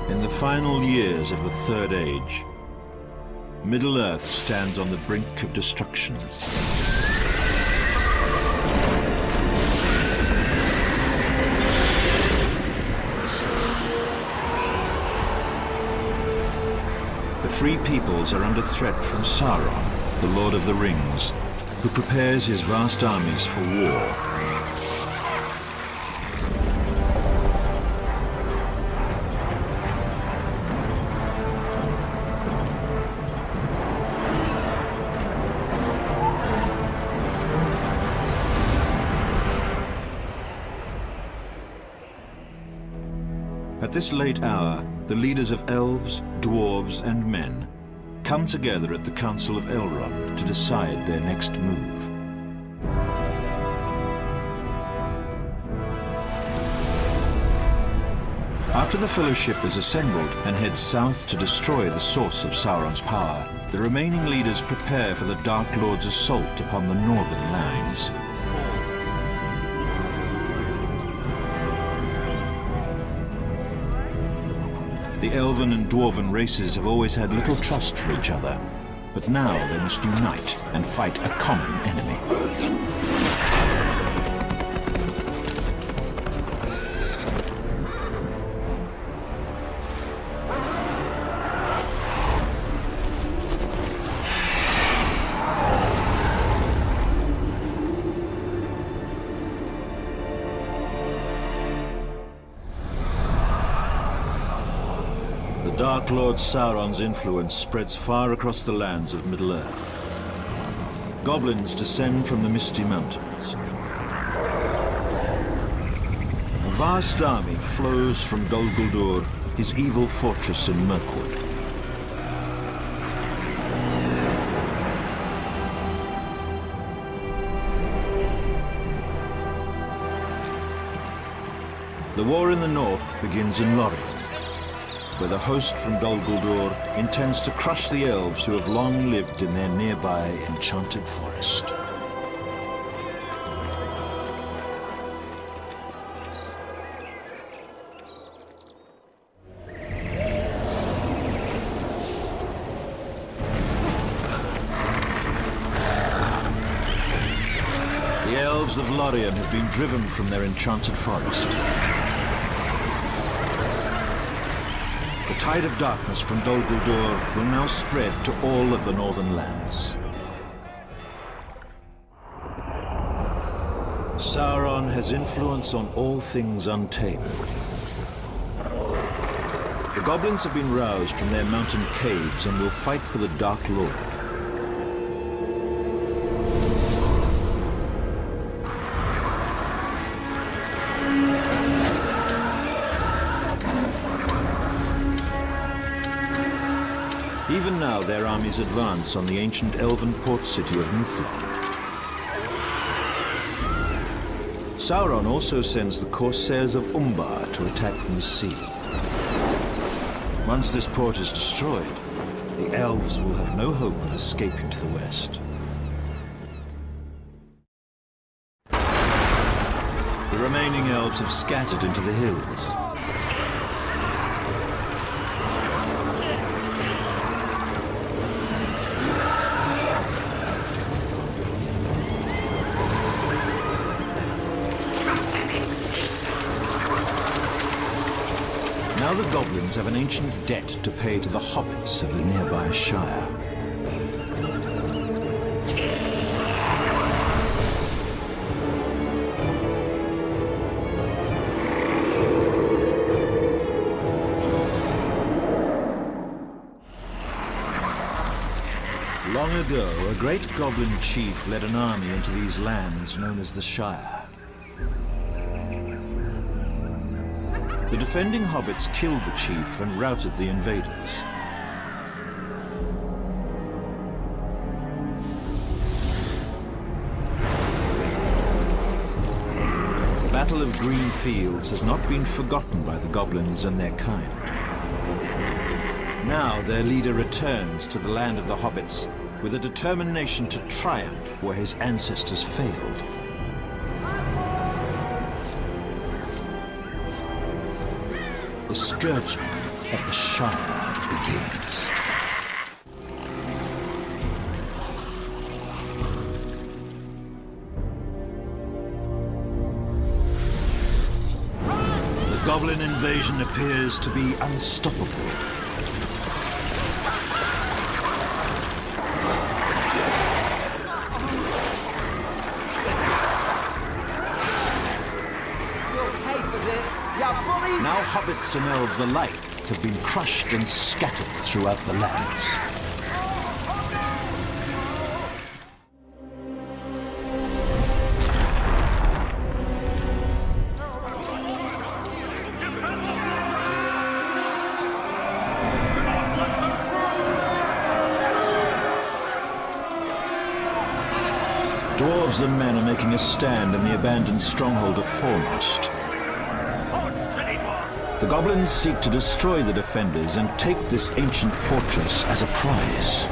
In the final years of the Third Age, Middle-earth stands on the brink of destruction. The Free Peoples are under threat from Sauron, the Lord of the Rings, who prepares his vast armies for war. At this late hour, the leaders of elves, dwarves, and men come together at the Council of Elrond to decide their next move. After the Fellowship is assembled and heads south to destroy the source of Sauron's power, the remaining leaders prepare for the Dark Lord's assault upon the northern lands. The Elven and Dwarven races have always had little trust for each other, but now they must unite and fight a common enemy. Dark Lord Sauron's influence spreads far across the lands of Middle-earth. Goblins descend from the Misty Mountains. A vast army flows from Dol Guldur, his evil fortress in Mirkwood. The war in the north begins in Lórien, where the host from Dol Guldur intends to crush the elves who have long lived in their nearby enchanted forest. The elves of Lórien have been driven from their enchanted forest. The tide of darkness from Dol Guldur will now spread to all of the northern lands. Sauron has influence on all things untamed. The goblins have been roused from their mountain caves and will fight for the Dark Lord. Even now, their armies advance on the ancient elven port city of Mithlond. Sauron also sends the corsairs of Umbar to attack from the sea. Once this port is destroyed, the elves will have no hope of escaping to the west. The remaining elves have scattered into the hills. Now the goblins have an ancient debt to pay to the hobbits of the nearby Shire. Long ago, a great goblin chief led an army into these lands known as the Shire. The defending hobbits killed the chief and routed the invaders. The Battle of Green Fields has not been forgotten by the goblins and their kind. Now their leader returns to the land of the hobbits with a determination to triumph where his ancestors failed. The Scourging of the Shire begins. The Goblin invasion appears to be unstoppable. Now hobbits and elves alike have been crushed and scattered throughout the lands. Dwarves and men are making a stand in the abandoned stronghold of Foremost. The Goblins seek to destroy the defenders and take this ancient fortress as a prize.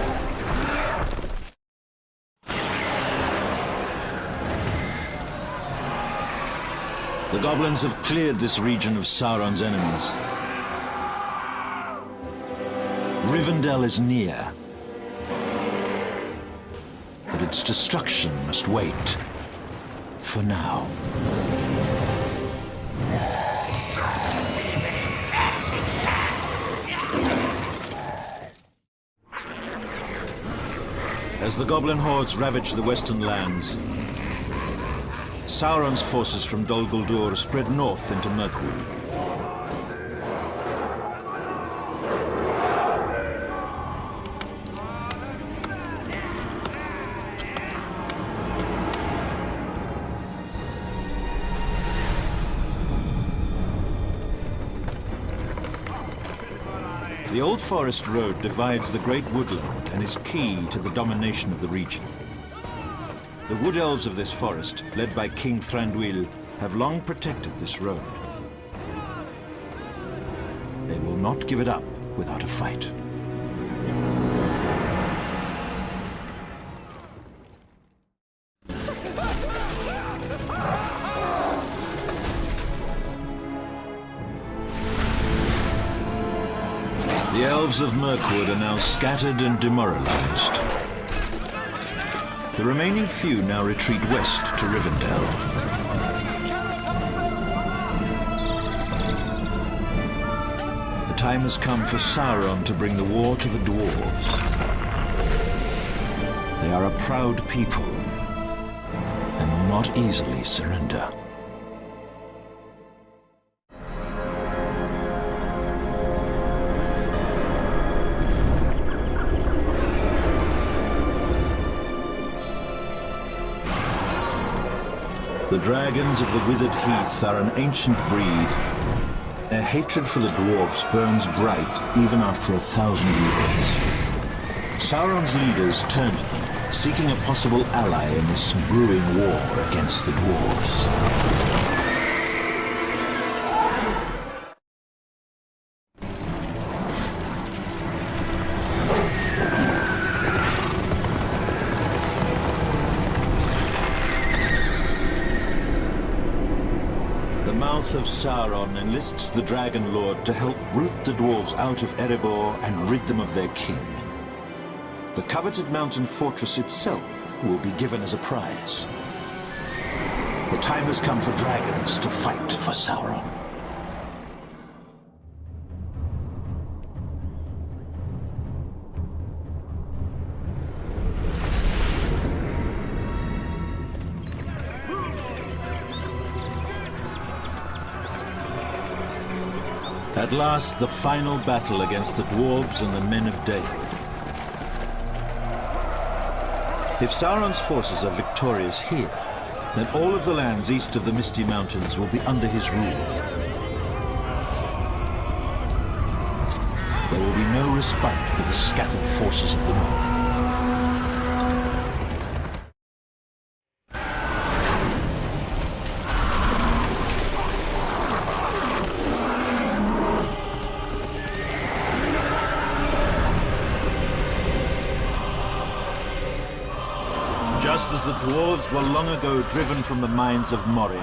The Goblins have cleared this region of Sauron's enemies. Rivendell is near, but its destruction must wait for now. As the Goblin hordes ravage the western lands, Sauron's forces from Dol Guldur spread north into Mirkwood. The Old Forest Road divides the Great Woodland and is key to the domination of the region. The Wood Elves of this forest, led by King Thranduil, have long protected this road. They will not give it up without a fight. The Elves of Mirkwood are now scattered and demoralized. The remaining few now retreat west to Rivendell. The time has come for Sauron to bring the war to the dwarves. They are a proud people and will not easily surrender. The dragons of the Withered Heath are an ancient breed. Their hatred for the dwarves burns bright even after 1,000 years. Sauron's leaders turn to them, seeking a possible ally in this brewing war against the dwarves. The Mouth of Sauron enlists the Dragon Lord to help root the dwarves out of Eriador and rid them of their king. The coveted mountain fortress itself will be given as a prize. The time has come for dragons to fight for Sauron. At last, the final battle against the dwarves and the men of Dale. If Sauron's forces are victorious here, then all of the lands east of the Misty Mountains will be under his rule. There will be no respite for the scattered forces of the north. Just as the dwarves were long ago driven from the mines of Moria,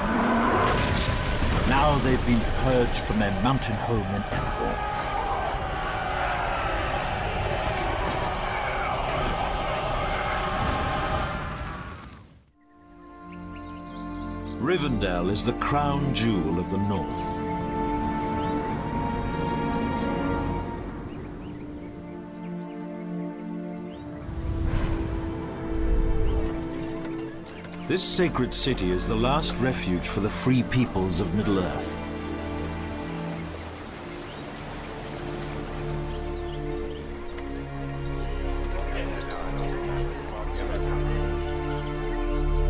now they've been purged from their mountain home in Eriador. Rivendell is the crown jewel of the North. This sacred city is the last refuge for the free peoples of Middle-earth.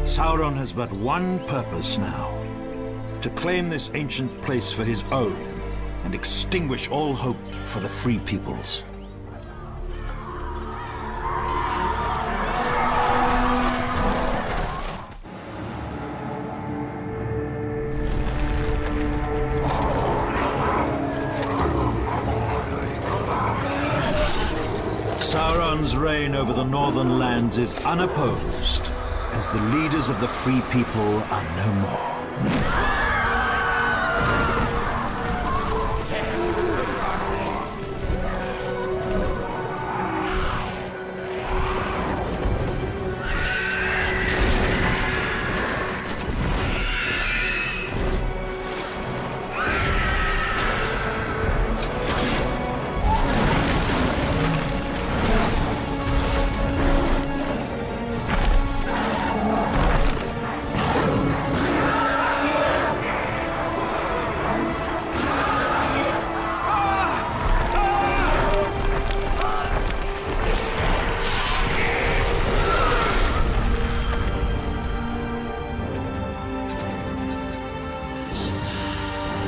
Sauron has but one purpose now: to claim this ancient place for his own and extinguish all hope for the free peoples. Sauron's reign over the northern lands is unopposed, as the leaders of the free people are no more.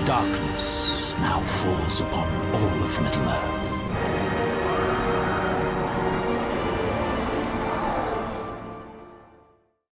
Darkness now falls upon all of Middle-earth.